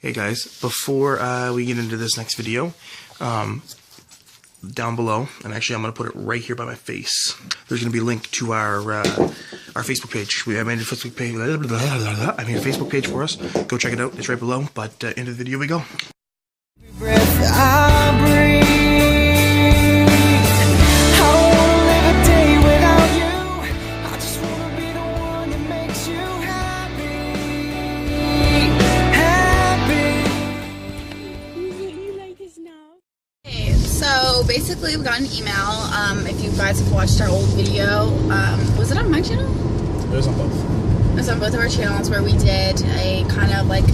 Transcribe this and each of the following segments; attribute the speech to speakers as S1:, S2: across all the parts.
S1: Hey guys, before we get into this next video, down below, and actually I'm going to put it right here by my face, there's going to be a link to our Facebook page. I made a Facebook page. I made a Facebook page for us. Go check it out. It's right below. But into the video we go.
S2: Breath I breathe, I don't wanna live a day without you. I just wanna be the one that makes you happy.
S3: You like this now? Okay, so basically we got an email. If you guys have watched our old video, was it on my channel?
S1: It was on both.
S3: It was on both of our channels where we did a kind of like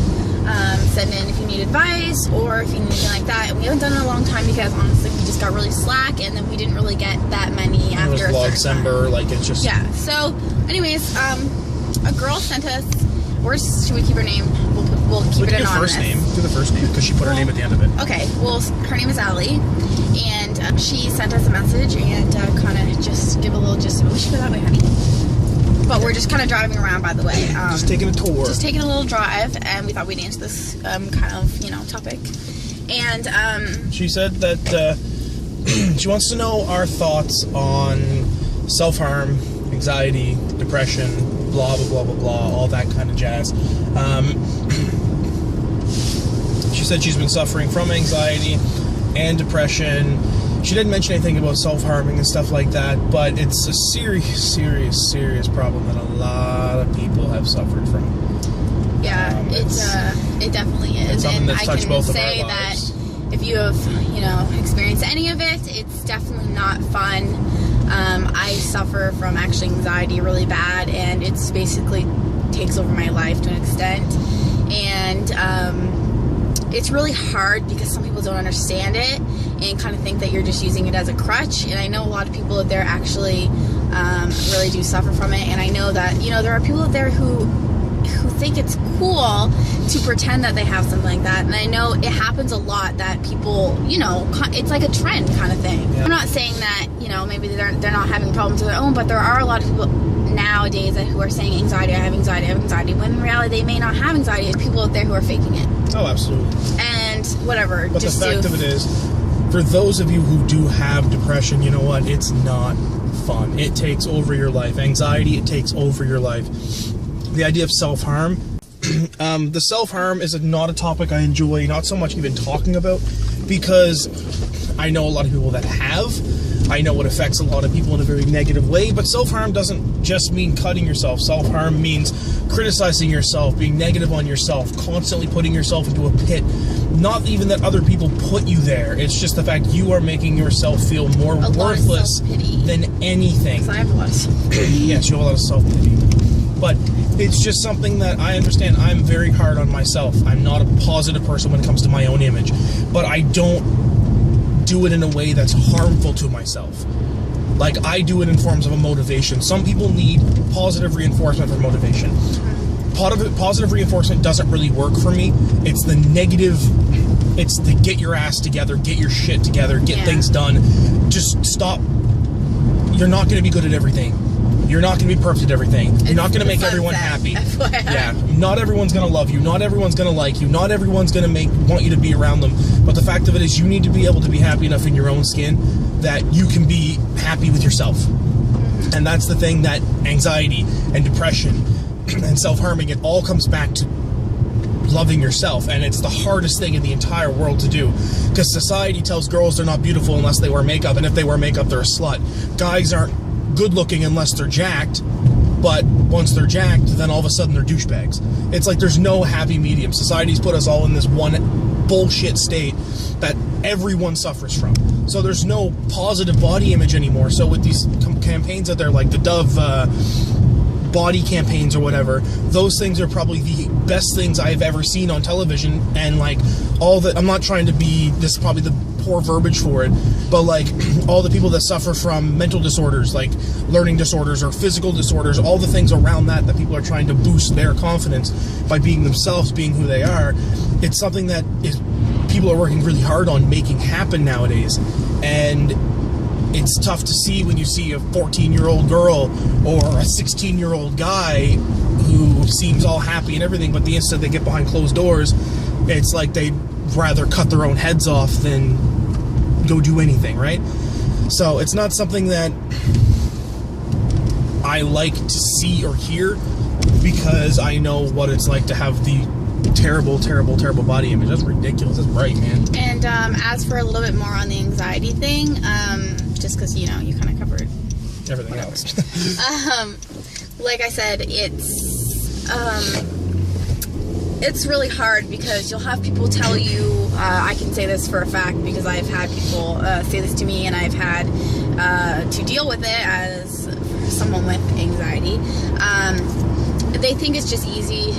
S3: send in if you need advice or if you need anything like that. And we haven't done it in a long time because honestly we just got really slack and then we didn't really get that many after
S1: it was Vlogcember, like it's just...
S3: Yeah, so anyways, a girl sent us, should we keep her name? We'll keep it anonymous.
S1: Do the first name, because she put her name at the end of it.
S3: Okay, well, her name is Allie, and she sent us a message and kind of just give a little gist of it. We should go that way, honey. But we're just kind of driving around, by the way.
S1: Just taking a tour.
S3: Just taking a little drive, and we thought we'd answer this kind of, topic. And
S1: she said that she wants to know our thoughts on self-harm, anxiety, depression, blah, blah, blah, blah, blah, all that kind of jazz. She said she's been suffering from anxiety and depression. She didn't mention anything about self-harming and stuff like that, but it's a serious, serious, serious problem that a lot of people have suffered from.
S3: Yeah, it definitely is.
S1: It's something
S3: and
S1: that's
S3: I
S1: touched
S3: can
S1: both
S3: say
S1: of our
S3: that
S1: lives.
S3: if you have, experienced any of it, it's definitely not fun. I suffer from actually anxiety really bad, and it's basically takes over my life to an extent. And it's really hard because some people don't understand it and kind of think that you're just using it as a crutch. And I know a lot of people out there actually really do suffer from it. And I know that, there are people out there who think it's cool to pretend that they have something like that. And I know it happens a lot that people, it's like a trend kind of thing. Yeah. I'm not saying that, maybe they're not having problems of their own, but there are a lot of people nowadays who are saying anxiety, I have anxiety, I have anxiety, when in reality they may not have anxiety. It's people out there who are faking it.
S1: Oh, absolutely.
S3: And whatever.
S1: But just the fact of it is, for those of you who do have depression, you know what? It's not fun. It takes over your life. Anxiety, it takes over your life. The idea of self-harm, the self-harm is not a topic I enjoy, not so much even talking about, because I know a lot of people that have. I know it affects a lot of people in a very negative way, but self-harm doesn't just mean cutting yourself. Self-harm means criticizing yourself, being negative on yourself, constantly putting yourself into a pit. Not even that other people put you there. It's just the fact you are making yourself feel more worthless than anything.
S3: Because I have a lot of self-pity.
S1: Yes, you have a lot of self-pity. But it's just something that I understand. I'm very hard on myself. I'm not a positive person when it comes to my own image. But I don't do it in a way that's harmful to myself. Like, I do it in forms of a motivation. Some people need positive reinforcement for motivation. Positive reinforcement doesn't really work for me. It's the negative, it's the get your ass together, get your shit together, get things done. Just stop. You're not going to be good at everything. You're not going to be perfect at everything. You're not going to make everyone happy. Yeah, not everyone's going to love you. Not everyone's going to like you. Not everyone's going to want you to be around them. But the fact of it is, you need to be able to be happy enough in your own skin that you can be happy with yourself. And that's the thing, that anxiety and depression and self-harming, it all comes back to loving yourself. And it's the hardest thing in the entire world to do, because society tells girls they're not beautiful unless they wear makeup, and if they wear makeup, they're a slut. Guys aren't good looking unless they're jacked, but once they're jacked, then all of a sudden they're douchebags. It's like there's no happy medium. Society's put us all in this one bullshit state that everyone suffers from. So there's no positive body image anymore. So with these campaigns out there, like the Dove body campaigns or whatever, those things are probably the best things I've ever seen on television. And like all the, I'm not trying to be, this is probably the poor verbiage for it, but like all the people that suffer from mental disorders, like learning disorders or physical disorders, all the things around that people are trying to boost their confidence by being themselves, being who they are. It's something that people are working really hard on making happen nowadays. And it's tough to see when you see a 14-year-old girl or a 16-year-old guy who seems all happy and everything, but the instant they get behind closed doors, it's like they'd rather cut their own heads off than go do anything, right? So it's not something that I like to see or hear, because I know what it's like to have the terrible, terrible, terrible body image. That's ridiculous. That's right, man.
S3: And as for a little bit more on the anxiety thing, just because, you know, you kind of covered
S1: Everything else.
S3: like I said, it's really hard, because you'll have people tell you, I can say this for a fact because I've had people say this to me, and I've had to deal with it as someone with anxiety. They think it's just easy.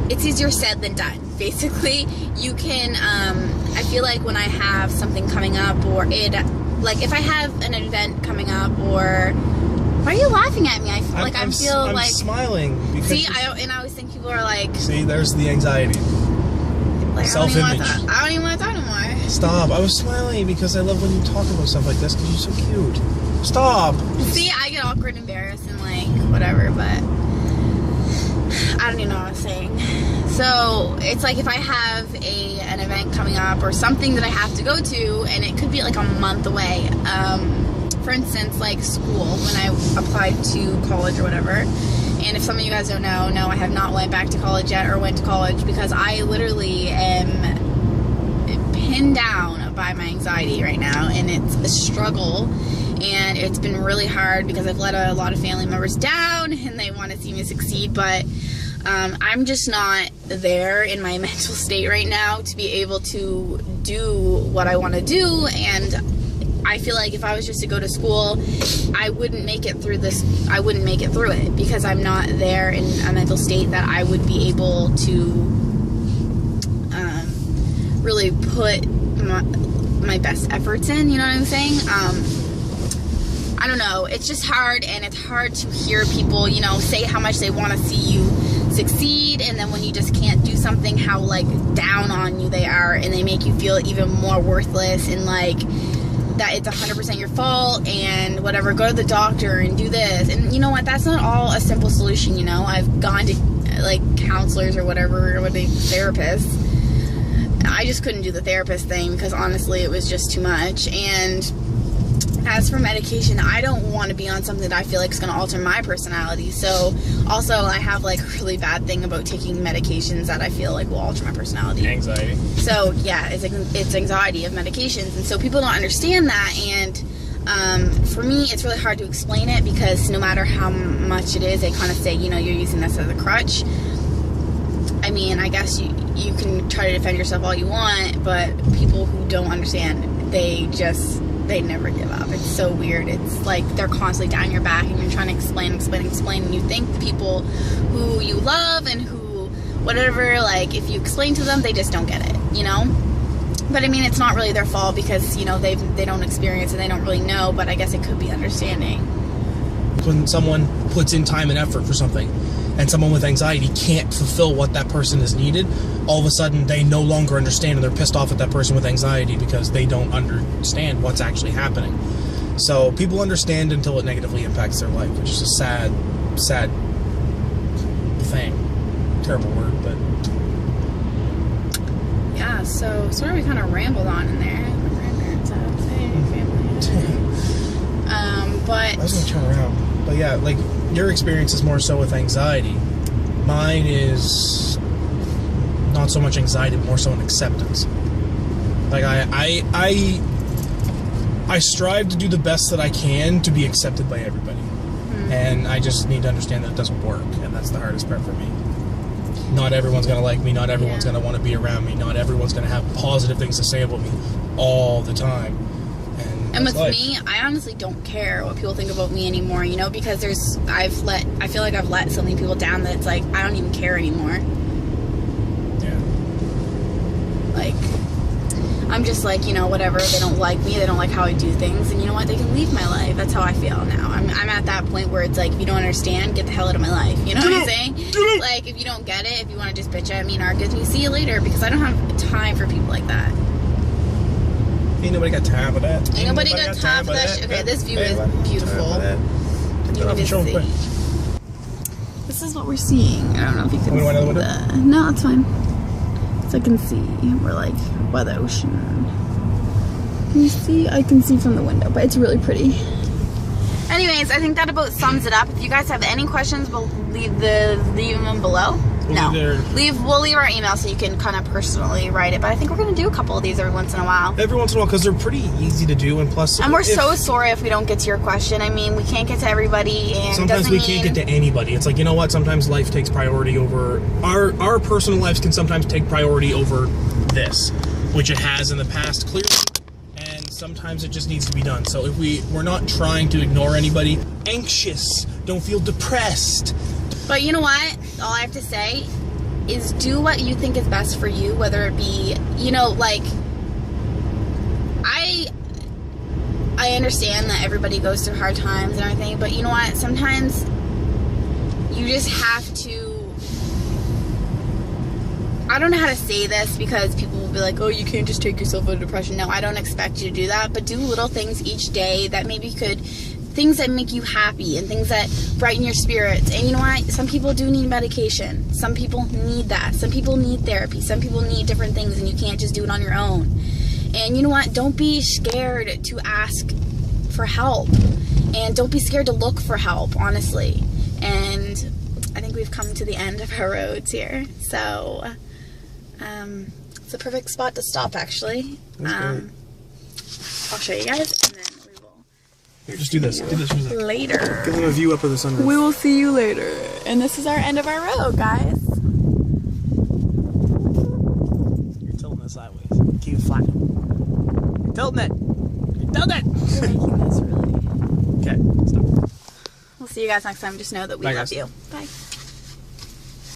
S3: It's easier said than done. Basically, you can, I feel like when I have something coming up, or like if I have an event coming up, or why are you laughing at me? I feel
S1: I'm smiling because
S3: I always think people are like,
S1: see, there's the anxiety.
S3: Like,
S1: Self-image.
S3: I don't even want to talk anymore.
S1: Stop. I was smiling because I love when you talk about stuff like this, because you're so cute. Stop.
S3: See, I get awkward and embarrassed and like whatever, but I don't even know what I was saying. So it's like if I have an event coming up or something that I have to go to, and it could be like a month away. For instance, like school, when I applied to college or whatever. And if some of you guys don't know, no, I have not went back to college yet, or went to college, because I literally am pinned down by my anxiety right now, and it's a struggle, and it's been really hard because I've let a lot of family members down, and they want to see me succeed, but I'm just not there in my mental state right now to be able to do what I want to do. And I feel like if I was just to go to school, I wouldn't make it through this. I wouldn't make it through it, because I'm not there in a mental state that I would be able to really put my best efforts in. You know what I'm saying? I don't know. It's just hard, and it's hard to hear people, you know, say how much they want to see you succeed, and then when you just can't do something, how like down on you they are, and they make you feel even more worthless, and like that it's 100% your fault, and whatever, go to the doctor and do this. And you know what, that's not all a simple solution. You know, I've gone to like counselors or whatever, what they, therapists. I just couldn't do the therapist thing, because honestly it was just too much. And as for medication, I don't want to be on something that I feel like is going to alter my personality. So also I have like a really bad thing about taking medications that I feel like will alter my personality.
S1: Anxiety.
S3: So yeah, it's anxiety of medications, and so people don't understand that. And for me, it's really hard to explain it, because no matter how much it is, they kind of say, you know, you're using this as a crutch. I mean, I guess you can try to defend yourself all you want, but people who don't understand, they never give up. It's so weird. It's like they're constantly down your back, and you're trying to explain, and you think the people who you love and who whatever, like if you explain to them, they just don't get it, you know? But I mean, it's not really their fault, because, you know, they don't experience and they don't really know, but I guess it could be understanding.
S1: When someone puts in time and effort for something, and someone with anxiety can't fulfill what that person has needed, all of a sudden they no longer understand, and they're pissed off at that person with anxiety because they don't understand what's actually happening. So people understand until it negatively impacts their life, which is a sad, sad thing. Terrible word, but
S3: yeah. So sort of we kind of rambled on in there. My grandparents had family. But
S1: I was gonna turn around. But yeah, like your experience is more so with anxiety. Mine is not so much anxiety, but more so an acceptance. Like I strive to do the best that I can to be accepted by everybody. And I just need to understand that it doesn't work, and that's the hardest part for me. Not everyone's going to like me, not everyone's going to want to be around me, not everyone's going to have positive things to say about me all the time. And
S3: with
S1: life.
S3: me, I honestly don't care what people think about me anymore, you know, because I feel like I've let so many people down that it's like, I don't even care anymore.
S1: Yeah.
S3: Like, I'm just like, you know, whatever, they don't like me, they don't like how I do things, and you know what, they can leave my life. That's how I feel now. I'm at that point where it's like, if you don't understand, get the hell out of my life, you know what I'm saying? Like, if you don't get it, if you want to just bitch at me and argue with me, see you later, because I don't have time for people like that.
S1: Ain't nobody got time for that.
S3: Ain't nobody got time for that shit. Okay, this view is beautiful. You need to see. this is what we're seeing. I don't know if you can
S1: Want me to wind out the
S3: see the... No, it's fine. So I can see. We're like by the ocean. Can you see? I can see from the window, but it's really pretty. Anyways, I think that about sums it up. If you guys have any questions, we'll leave them below. We'll leave our email so you can kind of personally write it. But I think we're gonna do a couple of these every once in a while.
S1: Every once in a while, because they're pretty easy to do, and plus.
S3: And we're so sorry if we don't get to your question. I mean, we can't get to everybody, and
S1: sometimes we can't get to anybody. It's like, you know what? Sometimes life takes priority over our personal lives can sometimes take priority over this, which it has in the past clearly. And sometimes it just needs to be done. So if we're not trying to ignore anybody, anxious, don't feel depressed.
S3: But you know what? All I have to say is do what you think is best for you, whether it be, you know, like, I understand that everybody goes through hard times and everything, but you know what? Sometimes you just have to, I don't know how to say this because people will be like, oh, you can't just take yourself out of depression. No, I don't expect you to do that, but do little things each day that maybe could, things that make you happy and things that brighten your spirits. And you know what? Some people do need medication. Some people need that. Some people need therapy. Some people need different things, and you can't just do it on your own. And you know what? Don't be scared to ask for help. And don't be scared to look for help, honestly. And I think we've come to the end of our roads here. So, it's a perfect spot to stop, actually. I'll show you guys, and then we will...
S1: Here, just do this. Do this for a second.
S3: Later.
S1: Give them a view up of the sunroof.
S3: We will see you later. And this is our end of our road, guys.
S1: You're tilting it sideways. Keep it flat. You're tilting it. You're tilting it.
S3: You're making this really...
S1: Okay, stop.
S3: We'll see you guys next time. Just know that we
S1: Bye,
S3: love
S1: guys.
S3: you. Bye.